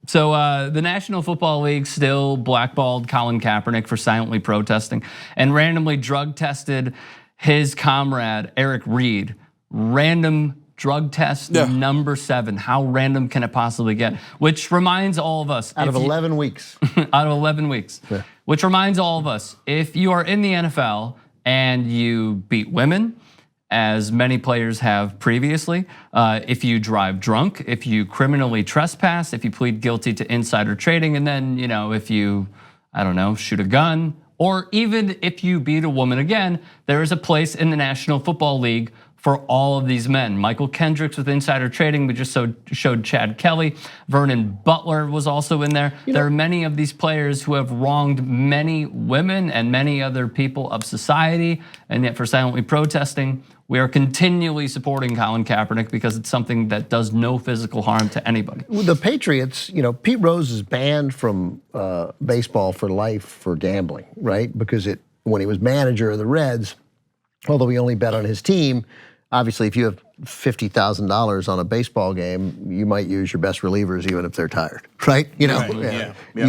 So the National Football League still blackballed Colin Kaepernick for silently protesting and randomly drug tested his comrade, Eric Reed. Random drug test number 7. How random can it possibly get? Which reminds all of us. Out of 11 weeks. Out of 11 weeks. Yeah. Which reminds all of us, if you are in the NFL and you beat women, as many players have previously, if you drive drunk, if you criminally trespass, if you plead guilty to insider trading, and then if you, I don't know, shoot a gun, or even if you beat a woman again, there is a place in the National Football League for all of these men. Michael Kendricks with insider trading, we just showed Chad Kelly. Vernon Butler was also in there. There are many of these players who have wronged many women and many other people of society, and yet for silently protesting, we are continually supporting Colin Kaepernick because it's something that does no physical harm to anybody. The Patriots, Pete Rose is banned from baseball for life for gambling, right? Because when he was manager of the Reds, although he only bet on his team, obviously if you have $50,000 on a baseball game, you might use your best relievers even if they're tired, right? You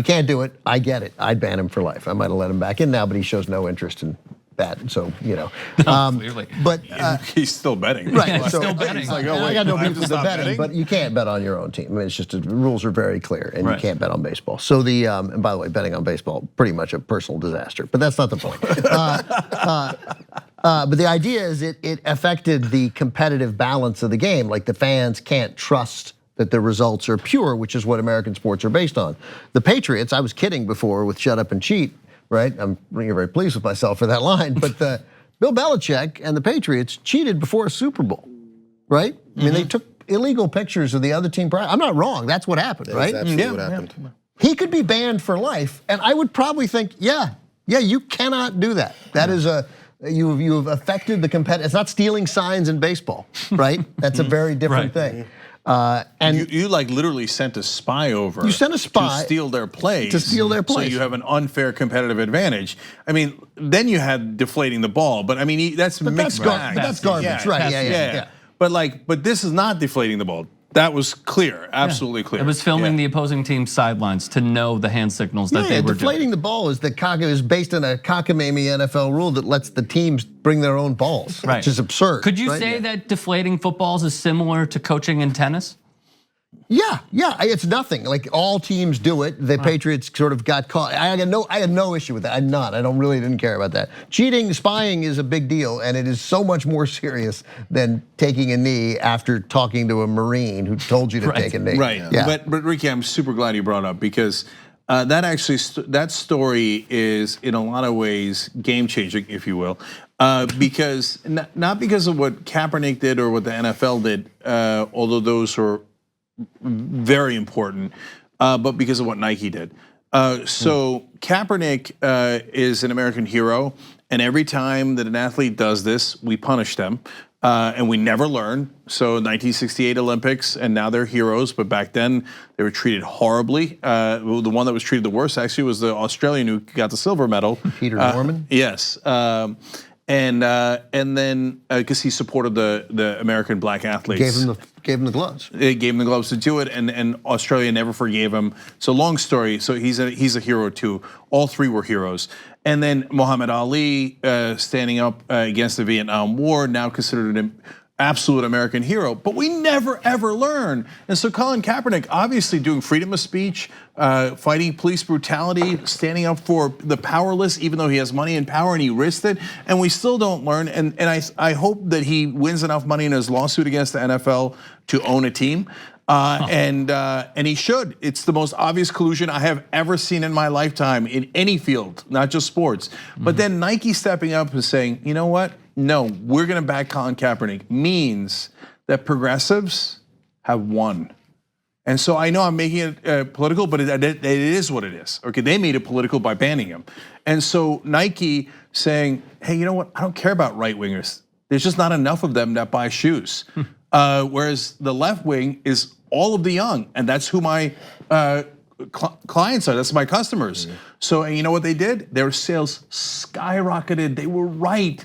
can't do it. I get it. I'd ban him for life. I might have let him back in now, but he shows no interest in that. So clearly. But he's still betting. Right. He's still betting. It's like, I got no business with betting, but you can't bet on your own team. I mean, it's just the rules are very clear, and you can't bet on baseball. So and by the way, betting on baseball pretty much a personal disaster. But that's not the point. But the idea is it affected the competitive balance of the game. Like the fans can't trust that the results are pure, which is what American sports are based on. The Patriots, I was kidding before with shut up and cheat, right? I'm very pleased with myself for that line. But Bill Belichick and the Patriots cheated before a Super Bowl, right? I mean, they took illegal pictures of the other team. I'm not wrong. That's what happened, right? That's absolutely what happened. He could be banned for life, and I would probably think, yeah, you cannot do that. That is you've affected the competitive. It's not stealing signs in baseball, right? That's a very different thing. And you like literally sent a spy over. You sent a spy to steal their plays. To steal their plays. So you have an unfair competitive advantage. I mean, then you had deflating the ball, but I mean that's mixed bag. That's garbage, right? Yeah. But this is not deflating the ball. That was clear, absolutely clear. It was filming the opposing team's sidelines to know the hand signals that they were deflating doing. The ball is based on a cockamamie NFL rule that lets the teams bring their own balls, which is absurd. Could you say that deflating footballs is similar to coaching in tennis? Yeah, it's nothing. Like all teams do it. The Patriots sort of got caught. I had no issue with that. I didn't care about that. Cheating, spying is a big deal, and it is so much more serious than taking a knee after talking to a Marine who told you to take a knee. Right. Yeah. But Ricky, I'm super glad you brought it up because that story is in a lot of ways game changing, if you will. Because not because of what Kaepernick did or what the NFL did, although those are very important, but because of what Nike did. So Kaepernick is an American hero, and every time that an athlete does this, we punish them, and we never learn. So 1968 Olympics, and now they're heroes, but back then they were treated horribly. The one that was treated the worst actually was the Australian who got the silver medal. Peter Norman? Yes. And then because he supported the American black athletes, gave him the gloves. They gave him the gloves to do it, and Australia never forgave him. So long story. So he's a hero too. All three were heroes. And then Muhammad Ali standing up against the Vietnam War, now considered an absolute American hero, but we never ever learn. And so Colin Kaepernick, obviously doing freedom of speech, fighting police brutality, standing up for the powerless, even though he has money and power and he risked it, and we still don't learn. And I hope that he wins enough money in his lawsuit against the NFL to own a team. And he should. It's the most obvious collusion I have ever seen in my lifetime in any field, not just sports. But then Nike stepping up and saying, you know what? No, we're gonna back Colin Kaepernick means that progressives have won. And so I know I'm making it political, but it is what it is. Okay, they made it political by banning him. And so Nike saying, hey, you know what? I don't care about right wingers. There's just not enough of them that buy shoes. Whereas the left wing is all of the young, and that's who my clients are. That's my customers. So and you know what they did? Their sales skyrocketed. They were right.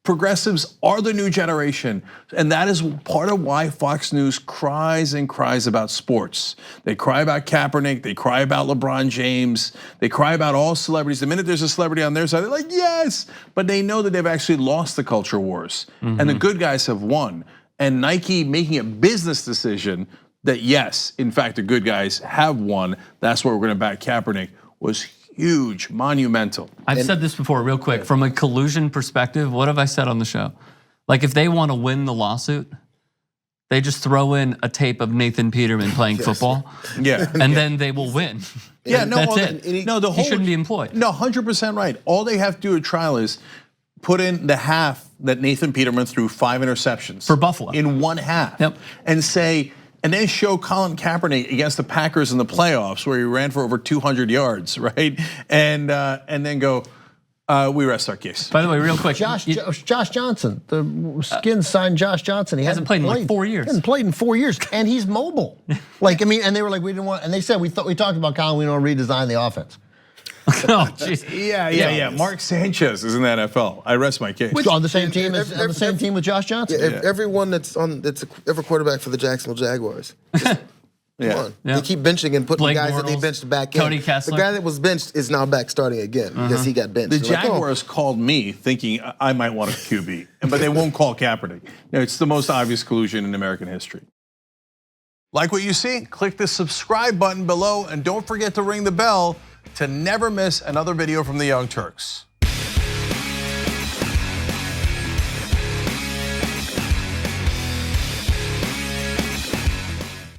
Progressives are the new generation, and that is part of why Fox News cries and cries about sports. They cry about Kaepernick, they cry about LeBron James, they cry about all celebrities. The minute there's a celebrity on their side, they're like, yes, but they know that they've actually lost the culture wars, and the good guys have won. And Nike making a business decision that yes, in fact, the good guys have won, that's why we're gonna back Kaepernick, was huge, monumental. I've said this before real quick. From a collusion perspective, what have I said on the show? Like if they want to win the lawsuit, they just throw in a tape of Nathan Peterman playing football. Yeah. And then they will win. Yeah, no, that's well, it. No, the whole, he shouldn't be employed. No, 100% right. All they have to do at trial is put in the half that Nathan Peterman threw 5 interceptions. For Buffalo. In one half. Yep. And say, and then show Colin Kaepernick against the Packers in the playoffs where he ran for over 200 yards, right? And then go, we rest our case. By the way, real quick. Josh Johnson, the Skins signed Josh Johnson. He hasn't played in like 4 years. He hasn't played in 4 years, and he's mobile. Like, I mean, and they were like, we didn't want, and they said, we talked about Colin, we don't redesign the offense. Oh, jeez. Yeah. Mark Sanchez is in the NFL. I rest my case. On the same team on the same team with Josh Johnson. Yeah, everyone that's ever quarterback for the Jacksonville Jaguars. Come on. They keep benching and putting Blake guys Bortles, that they benched back Cody in. Kessler. The guy that was benched is now back starting again because he got benched. The They're like, oh. Jaguars called me thinking I might want a QB, but they won't call Kaepernick. It's the most obvious collusion in American history. Like what you see? Click the subscribe button below and don't forget to ring the bell to never miss another video from the Young Turks.